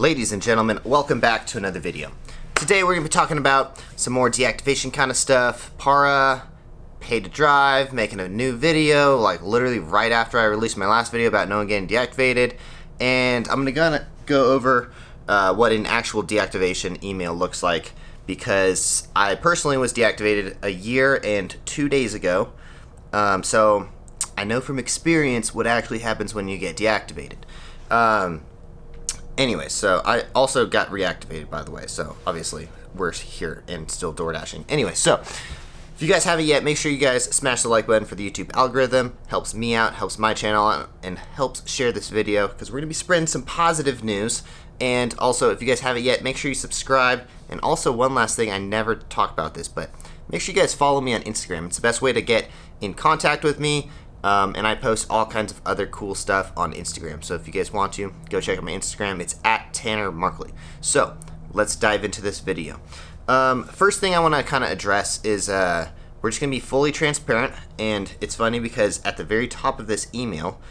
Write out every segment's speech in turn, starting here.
Ladies and gentlemen, welcome back to another video. Today we're going to be talking about some more deactivation kind of stuff. Para, pay to drive, making a new video, like literally right after I released my last video about no one getting deactivated. And I'm gonna go over what an actual deactivation email looks like, because I personally was deactivated a year and 2 days ago. So I know from experience what actually happens when you get deactivated. Anyway, so I also got reactivated, by the way, so obviously we're here and still door dashing. Anyway, so if you guys haven't yet, make sure you guys smash the like button for the YouTube algorithm. Helps me out, helps my channel out, and helps share this video, because we're going to be spreading some positive news. And also, if you guys haven't yet, make sure you subscribe. And also, one last thing, I never talk about this, but make sure you guys follow me on Instagram. It's the best way to get in contact with me. And I post all kinds of other cool stuff on Instagram. So if you guys want to, go check out my Instagram. It's at Tanner Markley. So let's dive into this video. First thing I want to kind of address is we're just going to be fully transparent. And it's funny because at the very top of this email,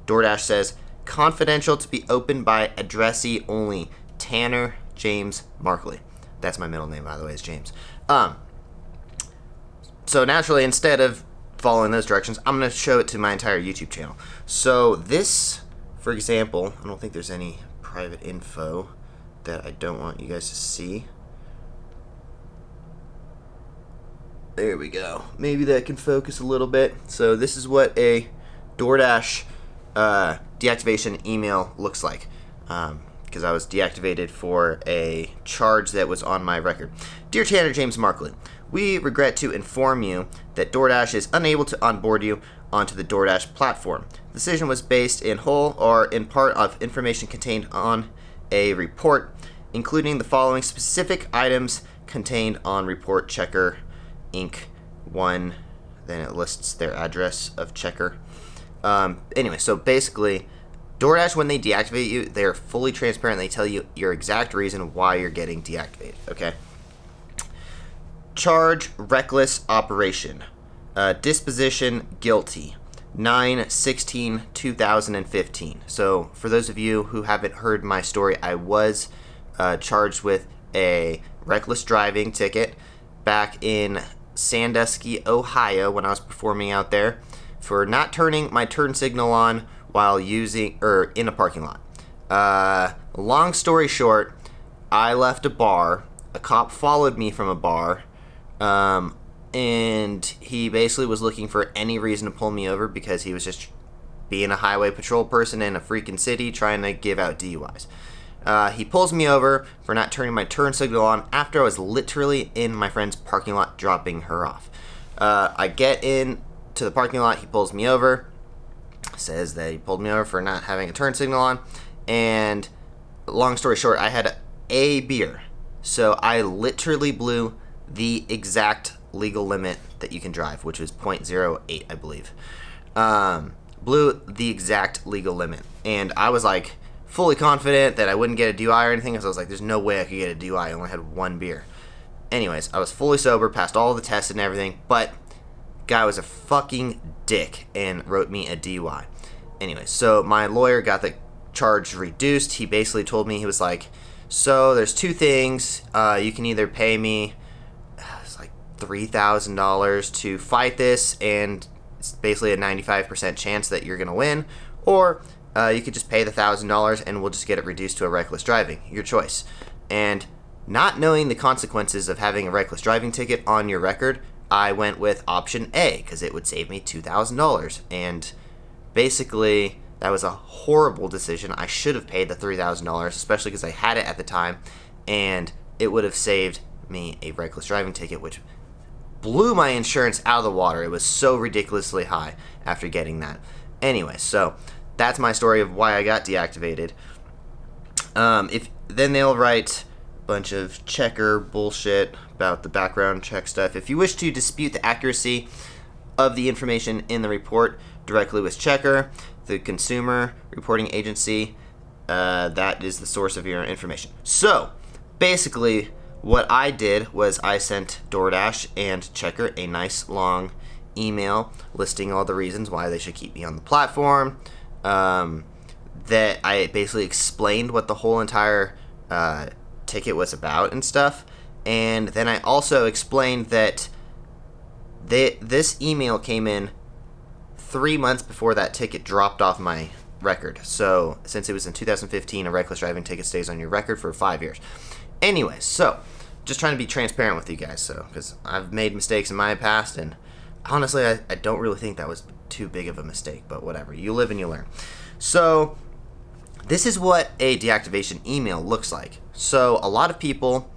Doordash says, confidential to be opened by addressee only, Tanner James Markley. That's my middle name, by the way, is James. So naturally, instead of following those directions, I'm going to show it to my entire YouTube channel. So this, for example, I don't think there's any private info that I don't want you guys to see. There we go. Maybe that can focus a little bit. So this is what a Doordash deactivation email looks like, because I was deactivated for a charge that was on my record. Dear Tanner James Markley, we regret to inform you that Doordash is unable to onboard you onto the Doordash platform. The decision was based in whole or in part of information contained on a report, including the following specific items contained on Report Checker Inc. 1. Then it lists their address of Checker. Anyway, so basically, Doordash, when they deactivate you, they're fully transparent. They tell you your exact reason why you're getting deactivated, okay? Charge, reckless operation. Disposition, guilty. 9/16/2015. So, for those of you who haven't heard my story, I was charged with a reckless driving ticket back in Sandusky, Ohio, when I was performing out there, for not turning my turn signal on while in a parking lot. Long story short, I left a bar. A cop followed me from a bar. And he basically was looking for any reason to pull me over, because he was just being a highway patrol person in a freaking city trying to give out DUIs. He pulls me over for not turning my turn signal on after I was literally in my friend's parking lot dropping her off. I get in to the parking lot, he pulls me over, says that he pulled me over for not having a turn signal on, and long story short, I had a beer. So I literally blew the exact legal limit that you can drive, which was 0.08, I believe. Blew the exact legal limit. And I was like fully confident that I wouldn't get a DUI or anything, because I was like, there's no way I could get a DUI. I only had one beer. Anyways, I was fully sober, passed all the tests and everything, but guy was a fucking dick and wrote me a DUI. Anyway, so my lawyer got the charge reduced. He basically told me, he was like, so there's two things. You can either pay me $3,000 to fight this, and it's basically a 95% chance that you're going to win, or you could just pay the $1,000 and we'll just get it reduced to a reckless driving. Your choice. And not knowing the consequences of having a reckless driving ticket on your record, I went with option A, because it would save me $2,000. And basically, that was a horrible decision. I should have paid the $3,000, especially because I had it at the time, and it would have saved me a reckless driving ticket, which blew my insurance out of the water. It was so ridiculously high after getting that. Anyway, so that's my story of why I got deactivated. Then they'll write a bunch of checker bullshit about the background check stuff. If you wish to dispute the accuracy of the information in the report directly with Checker, the consumer reporting agency, that is the source of your information. So basically, what I did was I sent Doordash and Checker a nice long email listing all the reasons why they should keep me on the platform. that I basically explained what the whole entire ticket was about and stuff. And then I also explained that this email came in 3 months before that ticket dropped off my record. So since it was in 2015, a reckless driving ticket stays on your record for 5 years. Anyways, so just trying to be transparent with you guys, so because I've made mistakes in my past, and honestly, I don't really think that was too big of a mistake, but whatever. You live and you learn. So this is what a deactivation email looks like. So a lot of people,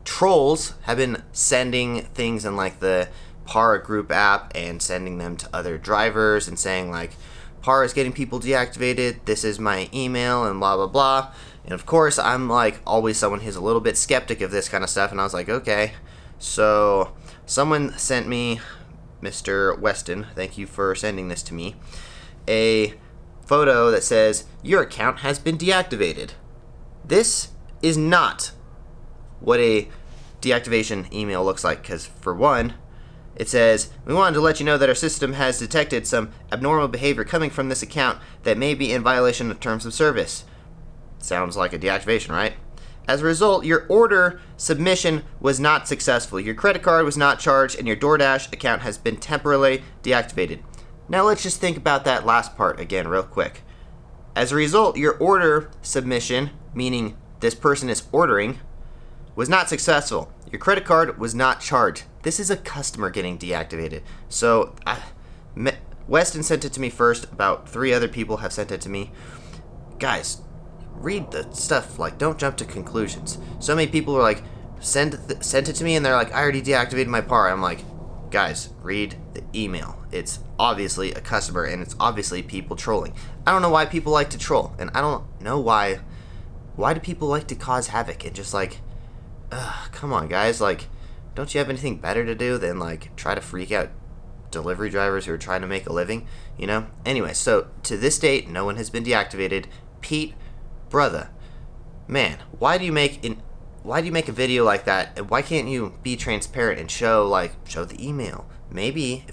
trolls, have been sending things in like the Para group app and sending them to other drivers and saying like, Para is getting people deactivated, this is my email, and blah blah blah. And of course, I'm like always someone who's a little bit skeptic of this kind of stuff, and I was like, okay. So someone sent me, Mr. Weston, thank you for sending this to me, a photo that says, your account has been deactivated. This is not what a deactivation email looks like, because for one, it says, we wanted to let you know that our system has detected some abnormal behavior coming from this account that may be in violation of terms of service. Sounds like a deactivation, right? As a result, your order submission was not successful. Your credit card was not charged, and your Doordash account has been temporarily deactivated. Now let's just think about that last part again real quick. As a result, your order submission, meaning this person is ordering, was not successful. Your credit card was not charged. This is a customer getting deactivated. So, Weston sent it to me first. About 3 other people have sent it to me. Guys, read the stuff. Like, don't jump to conclusions. So many people are like, sent it to me, and they're like, I already deactivated my Para. I'm like, guys, read the email. It's obviously a customer, and it's obviously people trolling. I don't know why people like to troll, and I don't know why. Why do people like to cause havoc and just like, come on, guys, like, don't you have anything better to do than like try to freak out delivery drivers who are trying to make a living, you know? Anyway, so to this date, no one has been deactivated. Pete, brother, man, why do you make a video like that? And why can't you be transparent and show the email? Maybe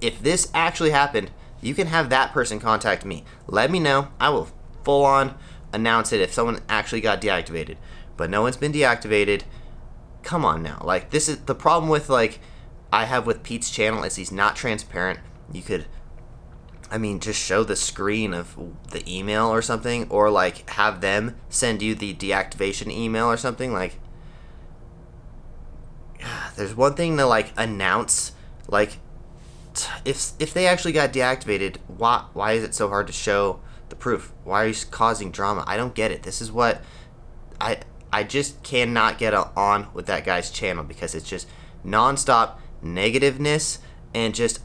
if this actually happened, you can have that person contact me. Let me know. I will full on announce it if someone actually got deactivated. But no one's been deactivated. Come on now. Like, this is the problem with I have with Pete's channel is he's not transparent. You could, just show the screen of the email or something, or like have them send you the deactivation email or something. Like, there's one thing to like announce, like, if they actually got deactivated, why is it so hard to show the proof? Why are you causing drama? I don't get it. This is what I just cannot get on with that guy's channel, because it's just nonstop negativeness and just,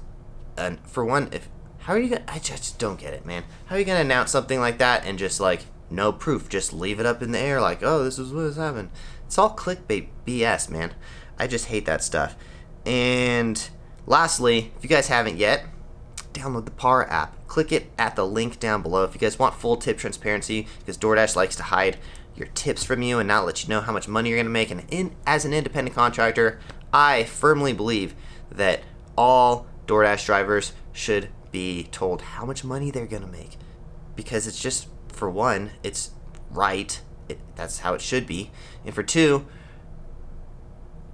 for one, how are you gonna? I just don't get it, man. How are you gonna announce something like that and just like no proof, just leave it up in the air like, oh, this is what has happened? It's all clickbait BS, man. I just hate that stuff. And lastly, if you guys haven't yet, download the Para app. Click it at the link down below if you guys want full tip transparency, because DoorDash likes to hide your tips from you and not let you know how much money you're going to make. And as an independent contractor, I firmly believe that all DoorDash drivers should be told how much money they're going to make, because it's just, for one, it's right. That's how it should be. And for two,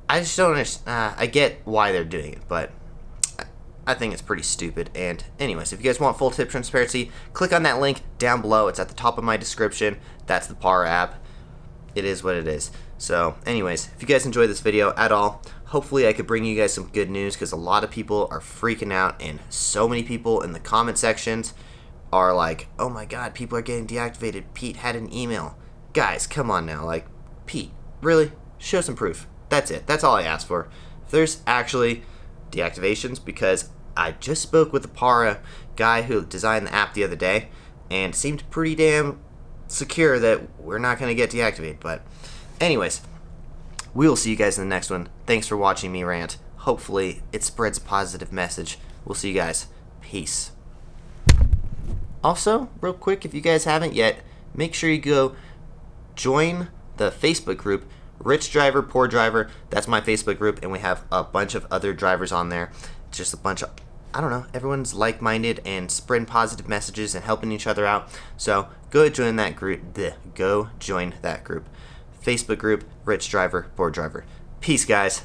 I just don't understand. I get why they're doing it, but I think it's pretty stupid. And anyways, if you guys want full tip transparency, click on that link down below. It's at the top of my description. That's the Para app. It is what it is. So anyways, if you guys enjoyed this video at all, hopefully I could bring you guys some good news, because a lot of people are freaking out, and so many people in the comment sections are like, oh my god, people are getting deactivated. Pete had an email. Guys, come on now. Like, Pete, really? Show some proof. That's it. That's all I asked for. If there's actually deactivations, because I just spoke with the Para guy who designed the app the other day, and seemed pretty damn secure that we're not going to get deactivated. But anyways, we will see you guys in the next one. Thanks for watching me rant. Hopefully it spreads a positive message. We'll see you guys. Peace. Also, real quick, if you guys haven't yet, make sure you go join the Facebook group, Rich Driver, Poor Driver. That's my Facebook group, and we have a bunch of other drivers on there. Just a bunch of I don't know, everyone's like-minded and spreading positive messages and helping each other out. So go join that group. Go join that group. Facebook group, Rich Driver, Poor Driver. Peace, guys.